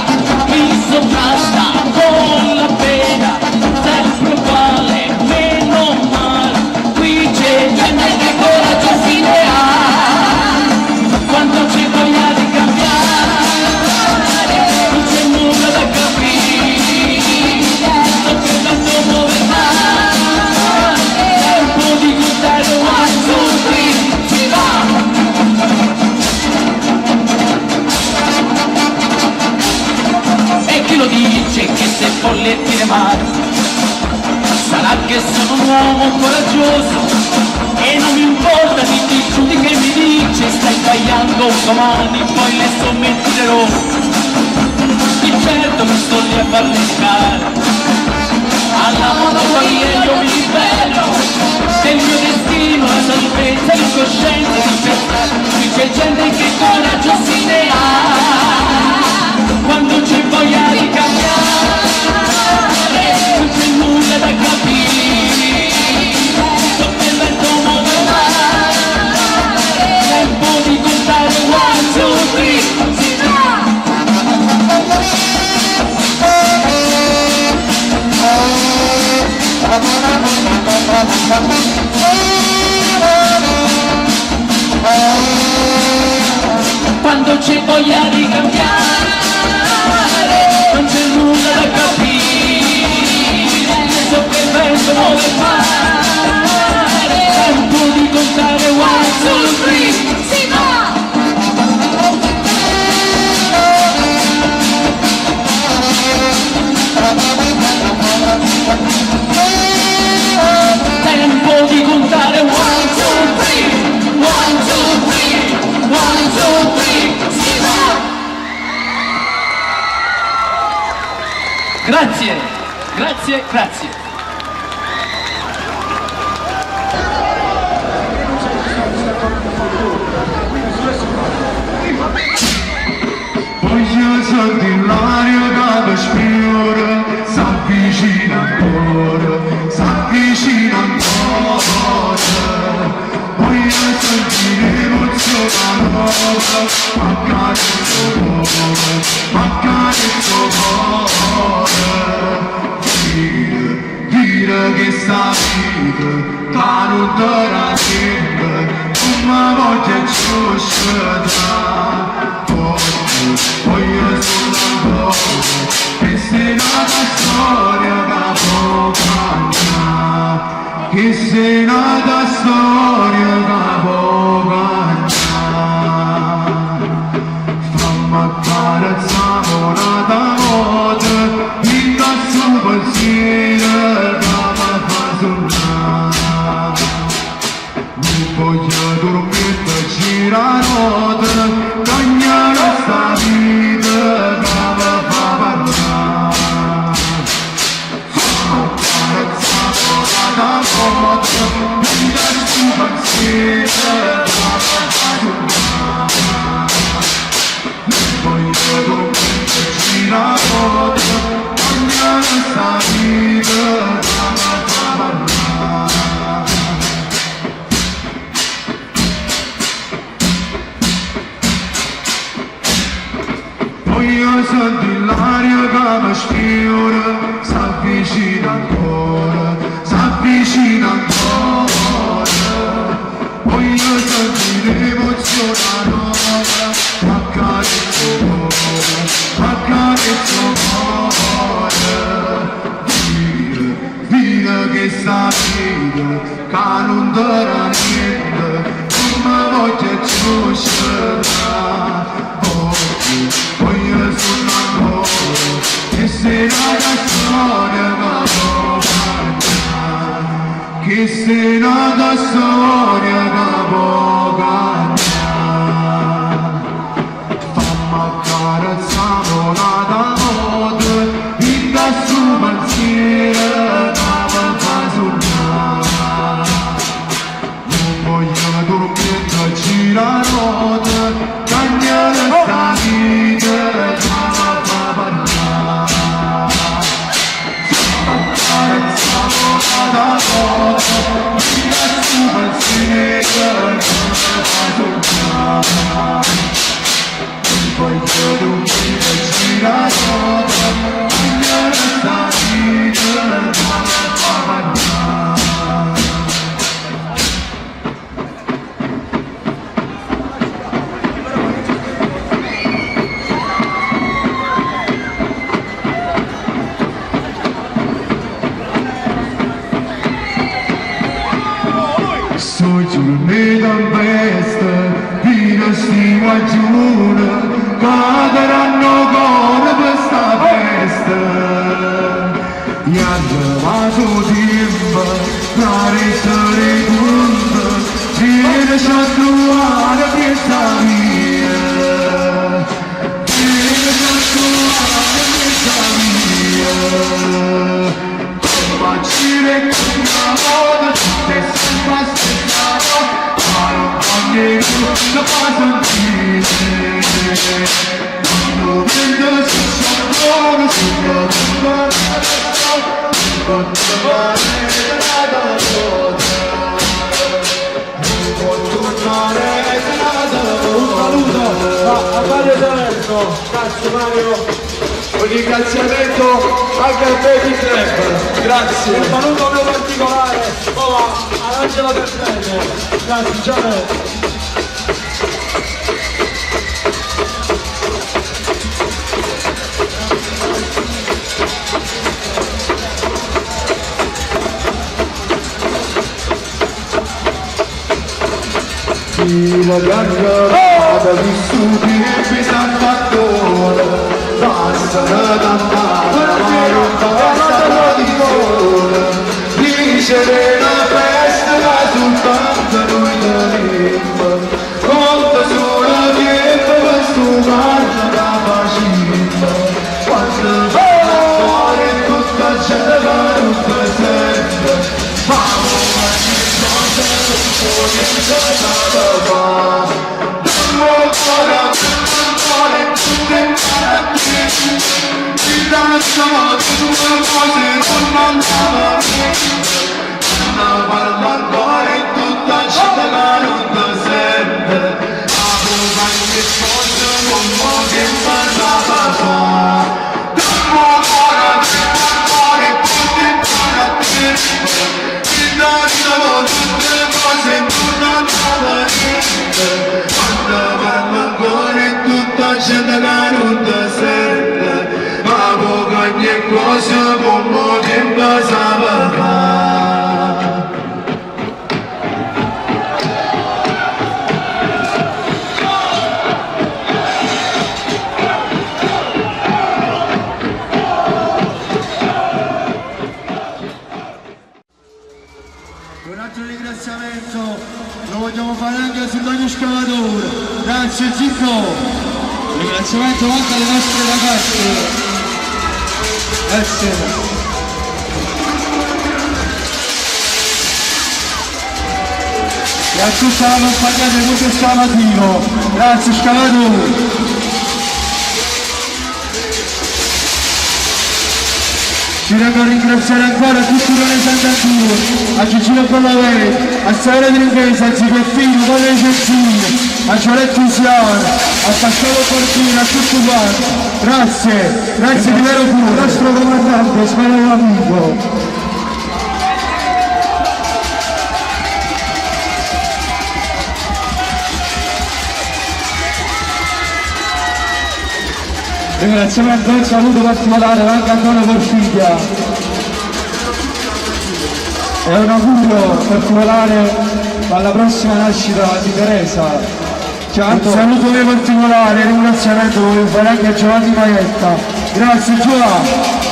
mi sovrasta con la pena, sempre uguale, meno male, qui c'è gente che coraggio si ne ha, quando c'è voglia di cambiare, non c'è nulla da capire, sto credendo dove va, tempo di contare one, two, three, si va! E chi lo dice che se folletti le mani, sarà che sono un uomo coraggioso e non mi importa di chi giudica e mi dice stai sbagliando domani, poi le sommetterò. Di certo mi sto lì a farle scale, alla monotonia io mi libero del mio destino, la salvezza, l'incoscienza di pensare. Qui c'è gente che coraggio si ne ha, quando c'è voglia di cambiare, non c'è nulla da capire, sto perdendo modo tempo di contare one, two, three, si va! Quando c'è voglia di cambiare, non c'è nulla da capire, so che penso dove fare, tempo di contare one, two, three, si va! Tempo di contare one, two, three, one, two, three, one, two, three, si va! Grazie, grazie, grazie. Dire che sta vita, da non darà sempre, come voglio giusta, voglio solo ancora, che se nata storia da poca, che se nata storia da poca, fammi accarezzare una volta, in questo pensiero che mi fa tornare, non voglio dormire girare notte, cagnare sta vita che mi fa parlare, fammi accarezzare una volta, in questo pensiero che mi fa tornare, voglio dormire girare notte, cagnare sta vita che mi fa parlare. Voglio sentire l'aria che mi sfiora, s'avvicina ancora, s'avvicina ancora. Voglio sentire l'emozione nuova, m'accarezzo cuore, m'accarezzo cuore. Dire che sta vita, che non darà niente, come voglio giusta. Voglio solo ancora, che se nata storia che può cambiare, che se nata storia che può cambiare. Fammi accarezzare una notte, in questo pensiero che mi fa sognare, non voglio dormire girare notte, cagnare sta vita che mi fa parlare, accarezzare una notte, in questo pensiero che mi fa sognare, non voglio dormire girare notte, cagnare sta vita che mi fa parlare. Sui giorni tempesta, fino sti guagione, cadranno con questa festa. E arrivato tempo, tra le conte, riesci a trovare questa via. Riesci a trovare questa via. Facile con una moda, te sembra stessa, ma non ogni cosa fa sentire. Quando vedo se c'è se io non tornare da volta, non tornare da volta. Un saluto a Mario Salerno, grazie Mario. Un ringraziamento anche al Baby Club, grazie. Un saluto mio particolare ad Angela Bertene, grazie, ciao. La garganta di stupidi San Fattore, basta cantare, ma non basta tradizione, dice la festa soltanto noi tenemmo, conta solo tempo per stupare la facimba, quando c'è la storia tutta c'è la tutta sempre, ma ogni cosa non può Sono ragazzi Antonio Scavatore, grazie Gicco, ringraziamento anche alle nostre ragazze, grazie. E a tutta la compagnia di Lucio Stamatino, grazie Scavatore. Ci tengo a ringraziare ancora tutti i rappresentanti, a Gigino Collaveri, a Sara di Ringhesa, a Zicoffino, Paolo Cenzini, a Gioletto Isiano, a Pasquale Fortuna, a tutti quanti. Grazie, grazie di vero cuore. Il nostro comandante, spero amico. Ringraziamento e un saluto particolare anche a Antonio Porfiglia e un augurio particolare alla prossima nascita di Teresa. Un saluto particolare e ringraziamento lo voglio fare anche a Giovanni Maietta. Grazie Giovanni.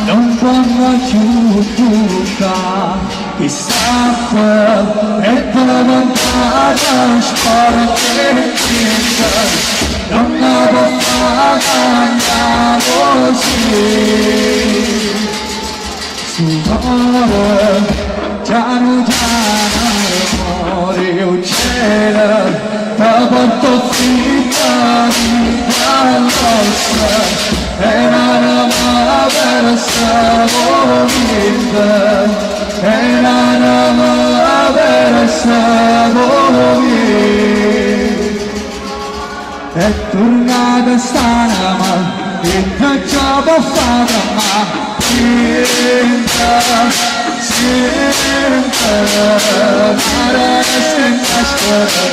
Non torno più tutta, chissà quel è lontana spara che tinta, non la può fare così. Su cuore, piano piano, muore uccide, da porto fitta di qualcosa. E non per savorita, e non per savorita. È tornata stanama, e non ci può fare ma sinta, mare senza scuola,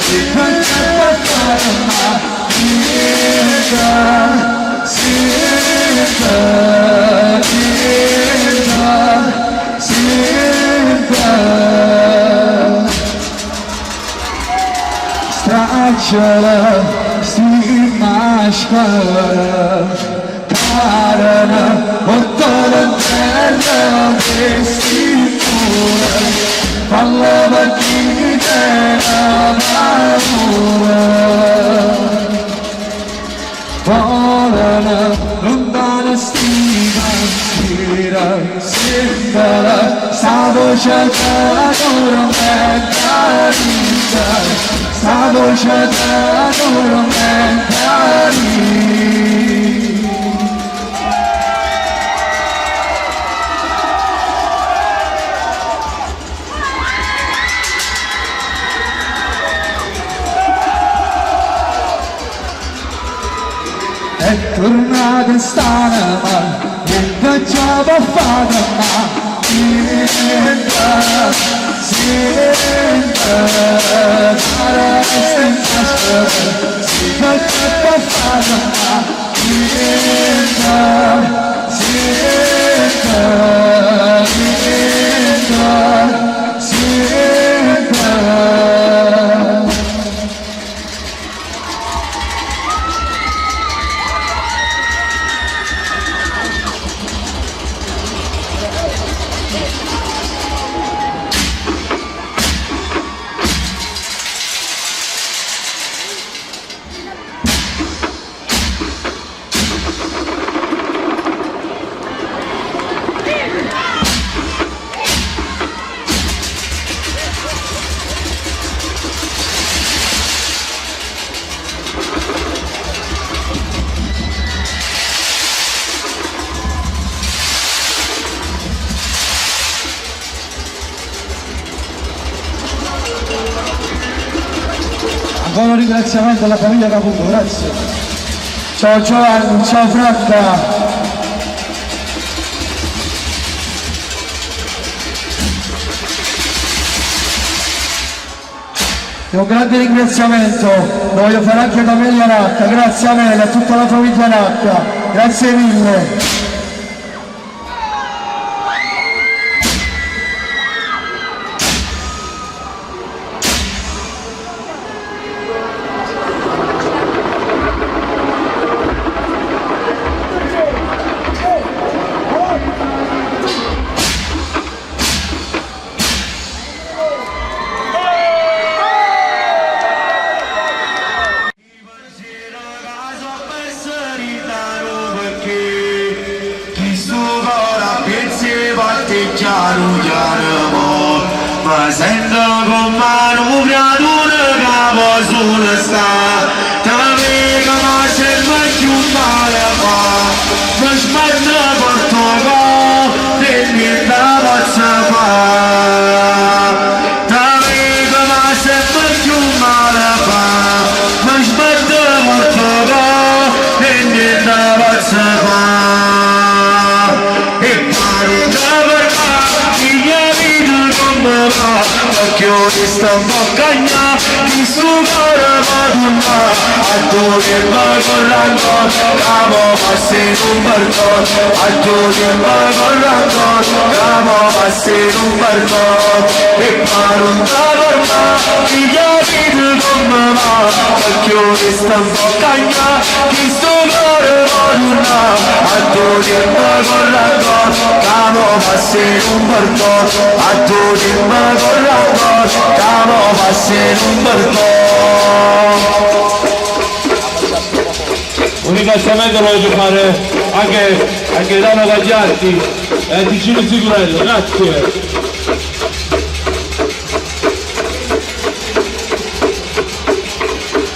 e non ci può fare ma sinta. Stracciala, si mascara, carana, bottone bella che si cura, falla partita la paura. Volana, lontana stima, gira, sentala, sta voce da tormenta vita, sta voce da tormenta vita. È tornata stanama, e non ci può fare ma sinta, mare senza scuola, si non ci può fare ma sinta. ringraziamento alla famiglia Caputo, grazie. Ciao Giovanni, ciao Franca. E un grande ringraziamento lo voglio fare anche ad Amelia Racca, grazie Amelia, a tutta la famiglia Racca, grazie mille. Ma sento con mano creatura capo sulla sta te la vega ma sempre più male fa ma smetto per tuo e niente posso fare te la vega ma sempre più male fa ma smetto per tuo e niente posso fare e paro occhio di sta boccagna di suo cuore madonna a tu che vai correndo capo passi in un barco a tu che vai correndo capo passi in un barco e paro da forma figlia di come va occhio di sta boccagna di suo cuore madonna a tu che vai correndo capo passi in un barco a tu che vai correndo capo passi in un barco. Un ringraziamento lo voglio fare anche a Dano Gagliardi e a Ticino Sicurello, grazie.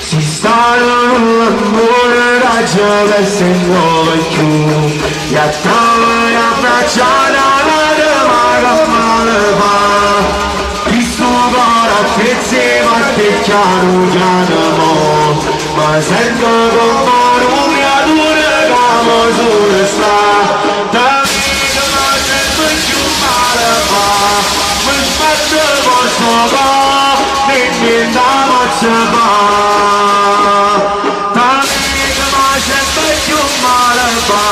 Si stanno l'amore raggio per se nuove più e a tavola a bracciata la maga male va Cristo gara pezze ma te chiaro chiaro ma sento con mano creatura camo sulle sta da vita ma sempre più male fa ma smetto posso fa e niente posso fa da vita ma sempre più male fa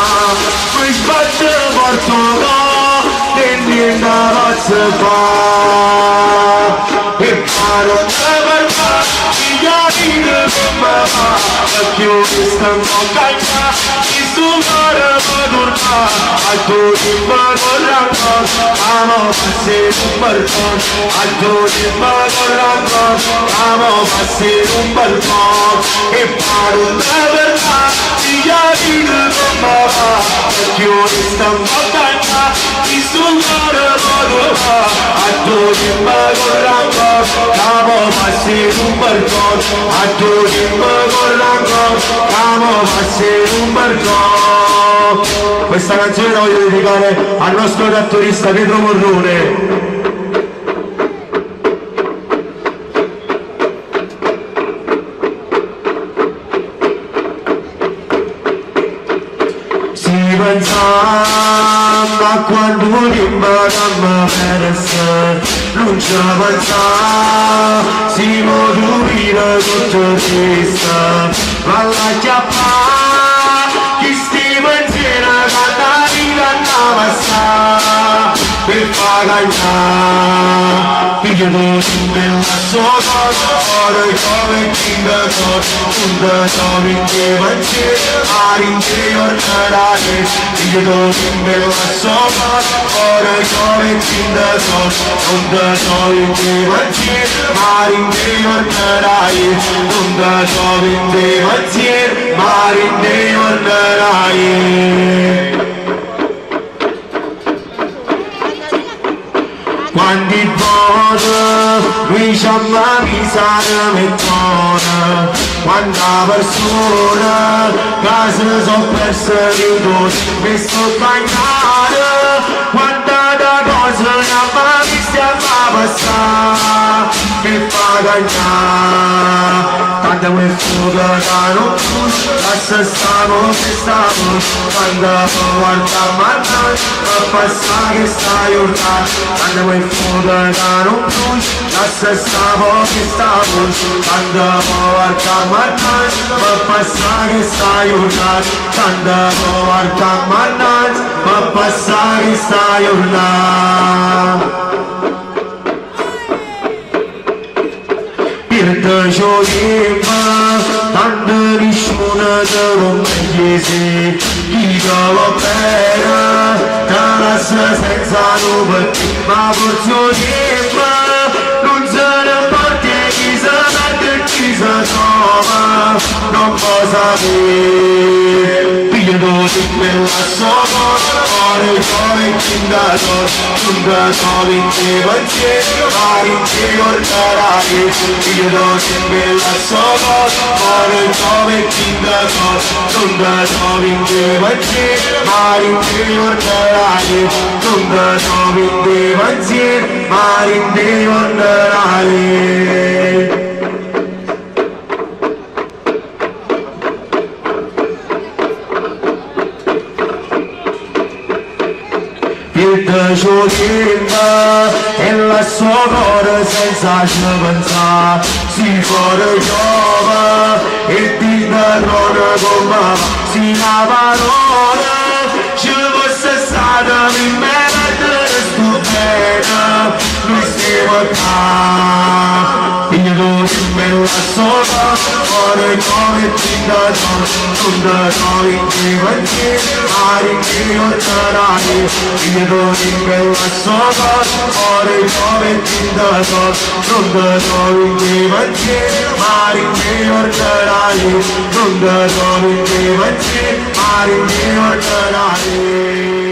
ma smetto posso fa e niente posso fa e paro per me figlia di come va occhio di sta boccagna di suo cuore madonna a tu che vai correndo amo passi in un barco a tu che vai correndo amo passi in un barco e paro per me figlia di come va occhio di sta boccagna di suo cuore madonna a tu che vai correndo capo passi in un barco a tu che vai correndo capo passi in un barco. Questa canzone la voglio dedicare al nostro trattorista Pietro Morrone. Si pensava a quando l'imbaramma per essere non ci pensava si morirà tutto triste ma la chiappa chi sti pensieri cantare cantava sta per far cantare figlio di bella sopra ora come tinga un da sovi che pensieri a ringiornare figlio di bella sopra ora come tinga un da sovi che pensieri a ringiornare un da sovi che pensieri a ringiornare quando il voto lui ci ama pisare mettona quando la persona che si sono perse di tutti mi sto bagnare quando da cosa la vista fa passare che fa cagna quando mi fuga da non lascia stavo che stavo quando guarda manna ma passa che stai urlando quando mi fuga da non lascia stavo che stavo quando guarda manna ma passa che stai urlando quando guarda manna ma passa che stai urlando Pirta Shoyima, Tandarishuna Darumajese, Giga Vapera, Tarasa Senzanubati, Mabutsoyima, Nunzana Parte Giza, Giza Soma, non posa dire, Pido di quella soma, Ore Giove Kindato, Tunga Sovi Tevanche, Marin Tevortarari, Pido di quella soma, Ore Giove Kindato, Tunga Sovi Tevanche, Marin Tevortarari, Tunga Sovi Tevanche, Marin Tevortarari. Il Shoyima e la sua cuore senza ci pensare si fuori giova e ti darona come si la parola ci fosse stata mi merda stupenda non stiamo qua io non ci me la sola cuore come ti darona non da noi ti vanti mari ti ortarai io non ci me la sola cuore come ti darona non da noi ti vanti mari ti ortarai non da noi ti vanti mari ti ortarai